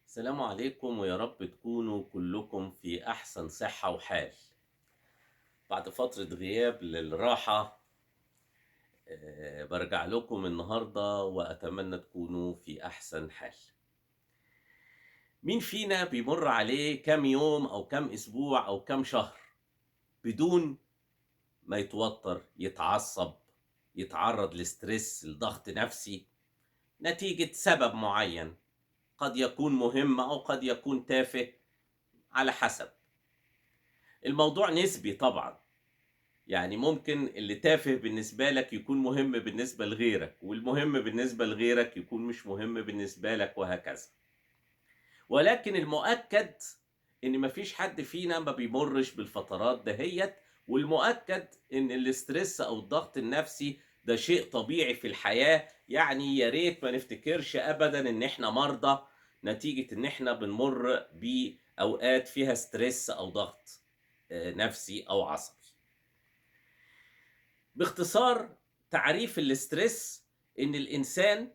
السلام عليكم ويا رب تكونوا كلكم في أحسن صحة وحال. بعد فترة غياب للراحة برجع لكم النهاردة وأتمنى تكونوا في أحسن حال. مين فينا بيمر عليه كام يوم أو كام أسبوع أو كام شهر بدون ما يتوتر، يتعصب، يتعرض لستريس، لضغط نفسي نتيجة سبب معين، قد يكون مهم أو قد يكون تافه على حسب. الموضوع نسبي طبعًا، يعني ممكن اللي تافه بالنسبة لك يكون مهم بالنسبة لغيرك، والمهم بالنسبة لغيرك يكون مش مهم بالنسبة لك وهكذا. ولكن المؤكد إن ما فيش حد فينا ما بيمرّش بالفترات دهيّة، والمؤكد إن الstress أو الضغط النفسي ده شيء طبيعي في الحياة، يعني يا ريت ما نفتكرش أبدًا إن إحنا مرضى نتيجة إن إحنا بنمُر بأوقات فيها stress أو ضغط نفسي أو عصبي. باختصار تعريف الاسترس إن الإنسان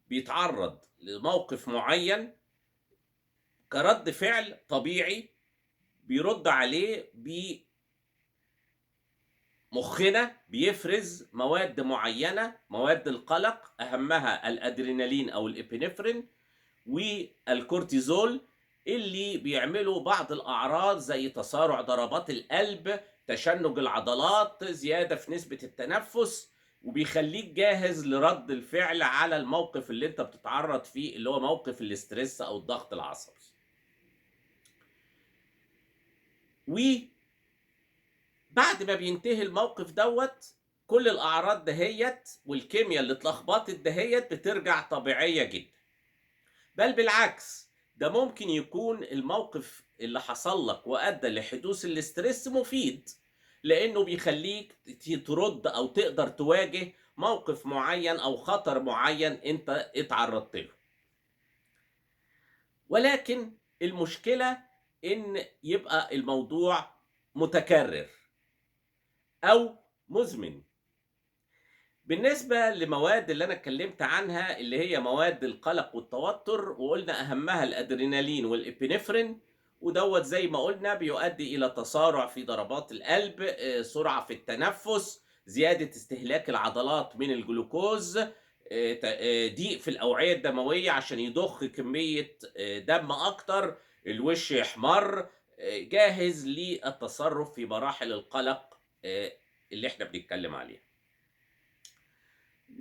بيتعرّض لموقف معيّن كرَد فعل طبيعي بيرُد عليه مُخّنا بيفرز مواد معيّنة، مواد القلق أهمها الأدرينالين أو الإبنفرين والكورتيزول اللي بيعملوا بعض الأعراض زي تسارع ضربات القلب، تشنُّج العضلات، زيادة في نسبة التنفس، وبيخلّيك جاهز لرَد الفعل على الموقف اللي أنت بتتعرّض فيه اللي هو موقف الاسترس أو الضغط العصبي. وبعد ما بينتهي الموقف دوّة، كل الأعراض دهيّة والكيميا اللي اتلخبطت دهيّة بترجع طبيعية جدًا. بل بالعكس، ده ممكن يكون الموقف اللي حصل لك وأدى لحدوث الاسترس مفيد، لأنه بيخلّيك ترُد أو تقدر تواجه موقف معيّن أو خطر معيّن أنت اتعرّضت له. ولكن المشكلة إن يبقى الموضوع متكرر أو مزمن. بالنسبة لمواد اللي أنا اتكلمت عنها اللي هي مواد القلق والتوتر، وقُلنا أهمها الأدرينالين والإبنفرين، ودوّة زي ما قُلنا بيؤدي إلى تسارع في ضربات القلب، سرعة في التنفس، زيادة استهلاك العضلات من الجلوكوز، ت ضيق في الأوعية الدموية عشان يضخ كمية دم أكتر، الوش يحمر، جاهز للتصرف في مراحل القلق اللي إحنا بنتكلم عليها.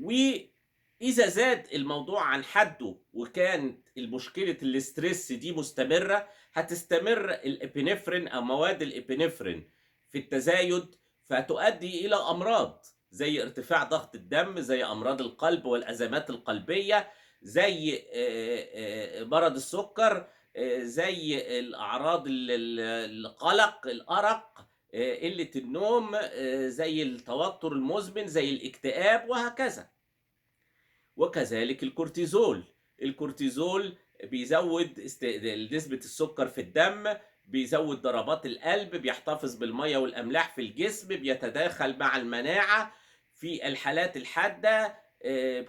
وإذا زاد الموضوع عن حدّه وكانت المشكلة الstress دي مستمرة، هتستمر الإبنفرين أو مواد الإبنفرين في التزايد، فتؤدي إلى أمراض زي ارتفاع ضغط الدم، زي أمراض القلب والأزمات القلبية، زي مرض السُكّر، زي الأعراض القلق، الأرق، قلة النوم، زي التوتر المزمن، زي الاكتئاب وهكذا. وكذلك الكورتيزول، الكورتيزول بيزوّد نسبة السكر في الدم، بيزوّد ضربات القلب، بيحتفظ بالمَيّة والأملاح في الجسم، بيتداخل مع المناعة في الحالات الحادة،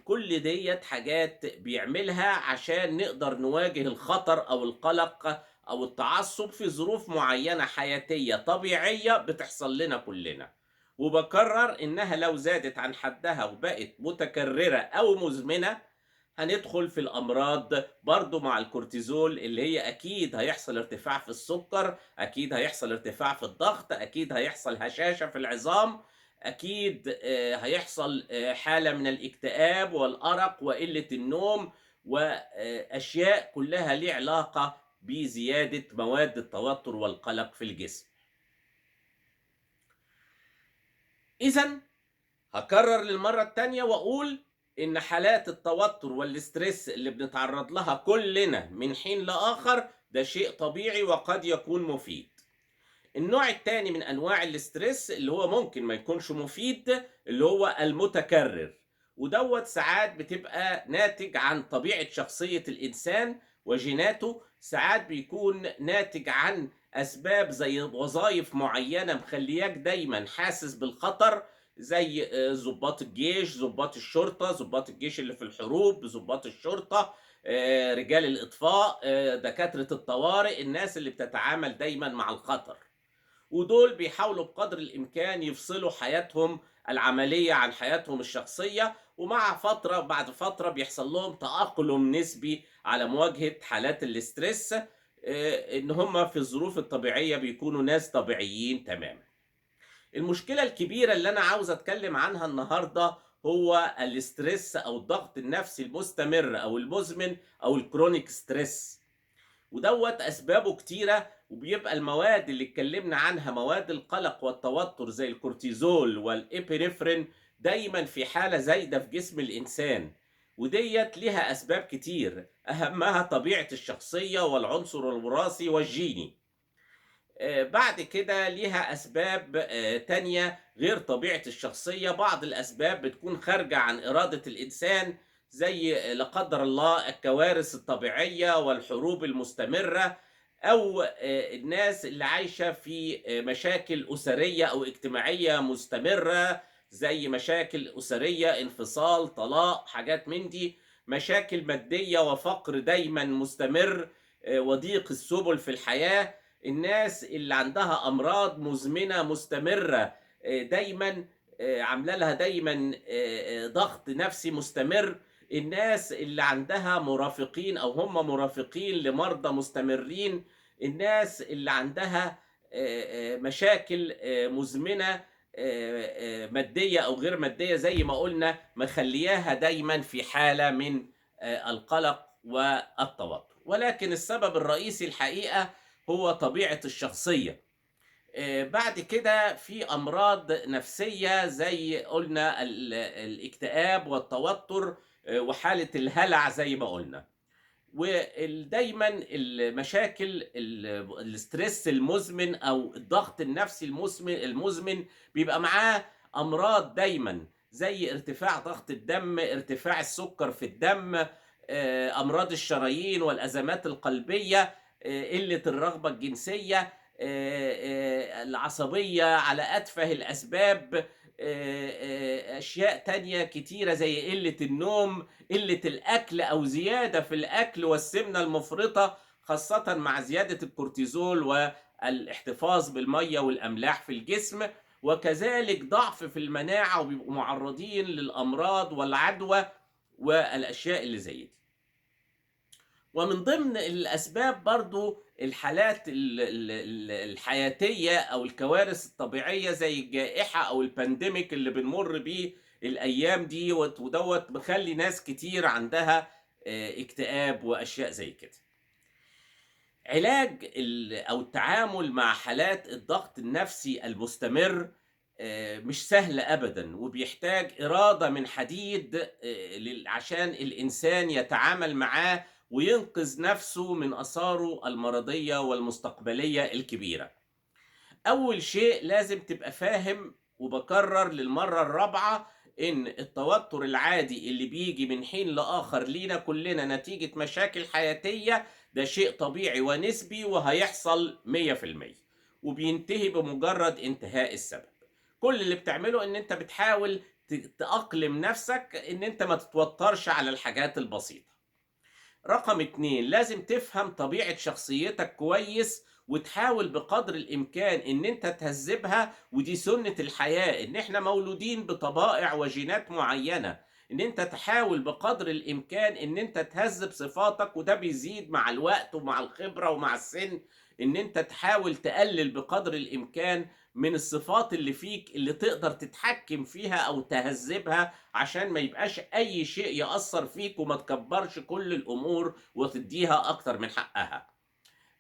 كل ديّة حاجات بيعملها عشان نقدر نواجه الخطر أو القلق أو التعصُّب في ظروف معيّنة حياتية طبيعية بتحصل لنا كُلّنا. وباكرّر إنها لو زادت عن حدّها وبقت متكررة أو مزمنة، هندخل في الأمراض برضه مع الكورتيزول اللي هي أكيد هيحصل ارتفاع في السُكّر، أكيد هيحصل ارتفاع في الضغط، أكيد هيحصل هشاشة في العظام، أكيد هيحصل حالة من الاكتئاب والأرق وقِلّة النوم، وأشياء كلّها ليه علاقة بزيادة مواد التوتر والقلق في الجسم. إذًا هاكرر للمرّة التانية وأقول إن حالات التوتر والstress اللي بنتعرّض لها كُلّنا من حين لآخر ده شيء طبيعي وقد يكون مفيد. النوع التاني من أنواع الstress اللي هو ممكن ما يكونش مفيد، اللي هو المتكرر، ودوّة ساعات بتبقى ناتج عن طبيعة شخصية الإنسان وجيناته، ساعات بيكون ناتج عن أسباب زي وظايف معيّنة مخلّياك دايمًا حاسس بالخطر، زي ضباط الجيش، ضباط الشرطة، ضباط الجيش اللي في الحروب، ضباط الشرطة، رجال الإطفاء، دكاترة الطوارئ، الناس اللي بتتعامل دايمًا مع الخطر. ودول بيحاولوا بقدر الإمكان يفصلوا حياتهم العملية عن حياتهم الشخصية، ومع فترة بعد فترة بيحصل لهم تأقلم نسبي على مواجهة حالات الاسترس، إن هم في الظروف الطبيعية بيكونوا ناس طبيعيين تمامًا. المشكلة الكبيرة اللي أنا عاوز أتكلم عنها النهاردة هو الاسترس أو الضغط النفسي المستمر أو المزمن أو الchronic stress. ودوّة أسبابه كتيرة، وبيبقى المواد اللي اتكلمنا عنها مواد القلق والتوتر زي الكورتيزول والإبينفرين دايمًا في حالة زايدة في جسم الإنسان، وديّة ليها أسباب كتير، أهمها طبيعة الشخصية والعنصر الوراثي والجيني. بعد كده ليها أسباب تانية غير طبيعة الشخصية، بعض الأسباب بتكون خارجة عن إرادة الإنسان، زي لا قدر الله الكوارث الطبيعية والحروب المستمرة، أو الناس اللي عايشة في مشاكل أسرية أو اجتماعية مستمرة، زي مشاكل أسرية، انفصال، طلاق، حاجات من دي، مشاكل مادية وفقر دايمًا مستمر، وضيق السبل في الحياة. الناس اللي عندها أمراض مزمنة مستمرة دايمًا عاملة لها دايمًا ضغط نفسي مستمر، الناس اللي عندها مرافقين أو هم مرافقين لمرضى مستمرين، الناس اللي عندها مشاكل مزمنة مادية أو غير مادية زي ما قُلنا، مخلّياها دايمًا في حالة من القلق والتوتر. ولكن السبب الرئيسي الحقيقة هو طبيعة الشخصية. بعد كده في أمراض نفسية زي قُلنا الاكتئاب والتوتر، وحالة الهلع زي ما قُلنا. دايمًا المشاكل الstress المزمن أو الضغط النفسي المزمن بيبقى معاه أمراض دايمًا، زي ارتفاع ضغط الدم، ارتفاع السكر في الدم، أمراض الشرايين والأزمات القلبية، قلة الرغبة الجنسية، العصبية على أتفه الأسباب، أشياء تانية كتيرة زي قلة النوم، قلة الأكل أو زيادة في الأكل والسمنة المفرطة، خاصةً مع زيادة الكورتيزول والاحتفاظ بالمَيّة والأملاح في الجسم، وكذلك ضعف في المناعة وبيبقوا معرّضين للأمراض والعدوى والأشياء اللي زي دي. ومن ضمن الأسباب برضه الحالات الحياتية أو الكوارث الطبيعية زي الجائحة أو الpandemic اللي بنمُر بيه الأيام ديّة، ودوّة مخلّي ناس كتير عندها اكتئاب وأشياء زي كده. علاج أو التعامل مع حالات الضغط النفسي المستمر مش سهل أبدًا، وبيحتاج إرادة من حديد عشان الإنسان يتعامل معاه وينقذ نفسه من آثاره المرضية والمستقبلية الكبيرة. أول شيء لازم تبقى فاهم، وباكرر للمرة الرابعة، إن التوتر العادي اللي بييجي من حين لآخر لينا كلنا نتيجة مشاكل حياتية ده شيء طبيعي ونسبي وهيحصل 100%، وبينتهي بمجرد انتهاء السبب. كل اللي بتعمله إن أنت بتحاول تأقلم نفسك إن أنت ما تتوترش على الحاجات البسيطة. رقم 2 لازم تفهم طبيعة شخصيتك كويس، وتحاول بقدر الإمكان إن أنت تهذبها، ودي سنة الحياة، إن إحنا مولودين بطبائع وجينات معينة، إن أنت تحاول بقدر الإمكان إن أنت تهذب صفاتك، وده بيزيد مع الوقت ومع الخبرة ومع السن، إن أنت تحاول تقلل بقدر الإمكان من الصفات اللي فيك اللي تقدر تتحكم فيها أو تهذبها، عشان ما يبقاش أي شيء يأثّر فيك، وما تكبّرش كل الأمور وتدّيها أكتر من حقّها.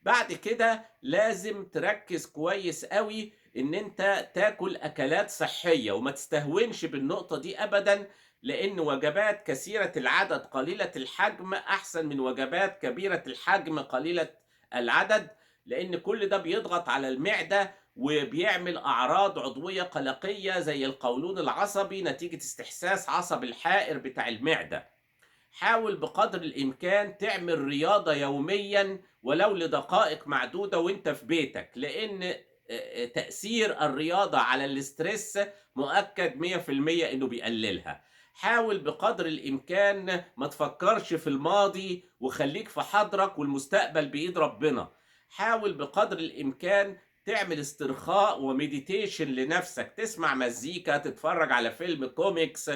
بعد كده لازم تركّز كويس أوي إن أنت تاكل أكلات صحية، وما تستهونش بالنقطة دي أبدًا، لإن وجبات كثيرة العدد قليلة الحجم أحسن من وجبات كبيرة الحجم قليلة العدد، لإن كل ده بيضغط على المعدة وبيعمل أعراض عضوية قلقية زي القولون العصبي نتيجة استحساس عصب الحائر بتاع المعدة. حاول بقدر الإمكان تعمل رياضة يوميًا ولو لدقائق معدودة وأنت في بيتك، لإن تأثير الرياضة على الاسترس مؤكد 100% إنه بيقللها. حاول بقدر الإمكان ما تفكرش في الماضي وخليك في حاضرك، والمستقبل بإيد ربنا. حاول بقدر الإمكان تعمل استرخاء ومديتيشن لنفسك، تسمع مزيكا، تتفرج على فيلم كوميكس،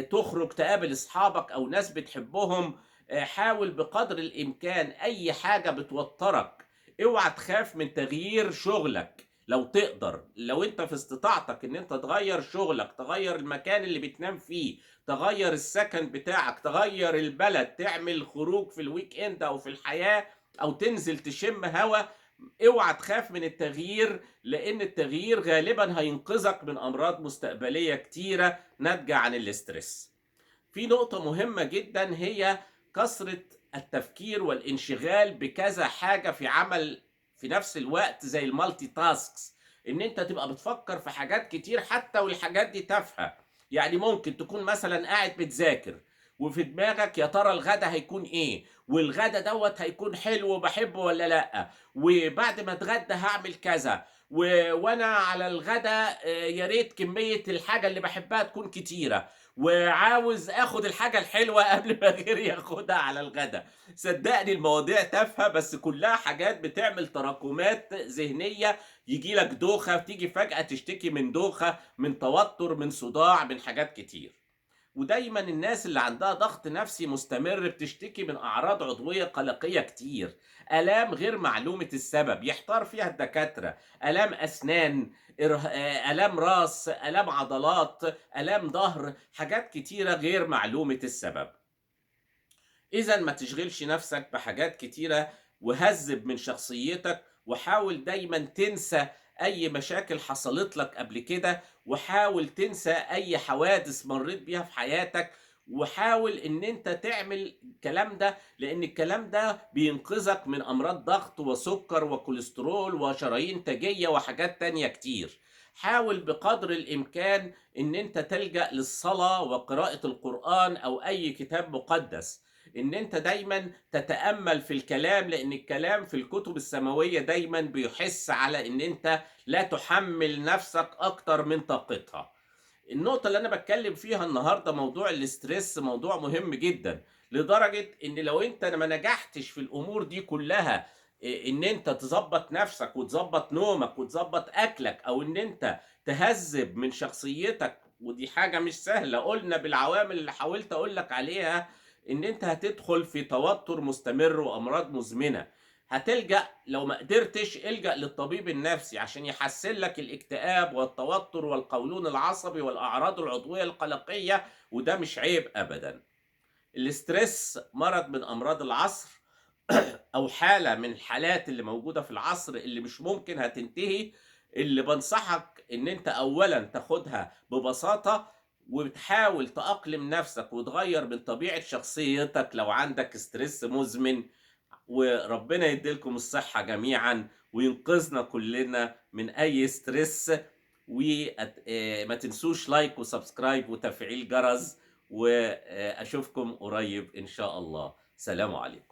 تخرج تقابل أصحابك أو ناس بتحبهم. حاول بقدر الإمكان أي حاجة بتوترك. اوعى تخاف من تغيير شغلك لو تقدر، لو انت في استطاعتك ان انت تغير شغلك، تغير المكان اللي بتنام فيه، تغير السكن بتاعك، تغير البلد، تعمل خروج في الويك اند او في الحياة، او تنزل تشم هوا. اوعى تخاف من التغيير، لان التغيير غالبا هينقذك من امراض مستقبلية كتيرة ناتجة عن الاسترس. في نقطة مهمة جدا، هي كثرة التفكير والانشغال بكذا حاجة في عمل في نفس الوقت، زي المالتي تاسكس. ان انت تبقى بتفكر في حاجات كتير حتى والحاجات دي تافهة. يعني ممكن تكون مثلا قاعد بتذاكر وفي دماغك يا ترى الغدا هيكون ايه، والغدا دوت هيكون حلو وبحبه ولا لا، وبعد ما اتغدى هعمل كذا، وانا على الغدا يا ريت كمية الحاجة اللي بحبها تكون كتيرة، وعاوز اخد الحاجة الحلوة قبل ما غيري ياخدها على الغدا. صدقني المواضيع تافهة، بس كلها حاجات بتعمل تراكمات ذهنية. يجي لك دوخة، تيجي فجأة تشتكي من دوخة، من توتر، من صداع، من حاجات كتير. ودايما الناس اللي عندها ضغط نفسي مستمر بتشتكي من أعراض عضوية قلقية كتير، آلام غير معلومة السبب يحتار فيها الدكاترة، آلام أسنان، آلام راس، آلام عضلات، آلام ظهر، حاجات كتيرة غير معلومة السبب. إذا ما تشغلش نفسك بحاجات كتيرة، وهذب من شخصيتك، وحاول دايما تنسى أي مشاكل حصلت لك قبل كده، وحاول تنسى أي حوادث مريت بيها في حياتك، وحاول إن أنت تعمل الكلام ده، لأن الكلام ده بينقذك من أمراض ضغط وسكر وكوليسترول وشرايين تاجية وحاجات تانية كتير. حاول بقدر الإمكان إن أنت تلجأ للصلاة وقراءة القرآن أو أي كتاب مقدس، ان انت دايما تتأمل في الكلام، لان الكلام في الكتب السماوية دايما بيحس على ان انت لا تحمل نفسك اكتر من طاقتها. النقطة اللي انا بتكلم فيها النهاردة، موضوع الاسترس، موضوع مهم جدا، لدرجة ان لو انت ما نجحتش في الامور دي كلها، ان انت تظبط نفسك وتظبط نومك وتظبط اكلك، او ان انت تهذب من شخصيتك، ودي حاجة مش سهلة، قلنا بالعوامل اللي حاولت اقول لك عليها، ان انت هتدخل في توتر مستمر وامراض مزمنة. هتلجأ، لو ما قدرتش الجأ للطبيب النفسي عشان يحسن لك الاكتئاب والتوتر والقولون العصبي والاعراض العضوية القلقية، وده مش عيب ابدا. الاسترس مرض من امراض العصر، او حالة من الحالات اللي موجودة في العصر اللي مش ممكن هتنتهي. اللي بنصحك ان انت اولا تاخدها ببساطة، وتحاول تأقلم نفسك وتغير من طبيعة شخصيتك لو عندك ستريس مزمن. وربنا يديلكم الصحة جميعا، وينقذنا كلنا من اي ستريس. وما تنسوش لايك وسبسكرايب وتفعيل جرس، واشوفكم قريب ان شاء الله. سلام عليكم.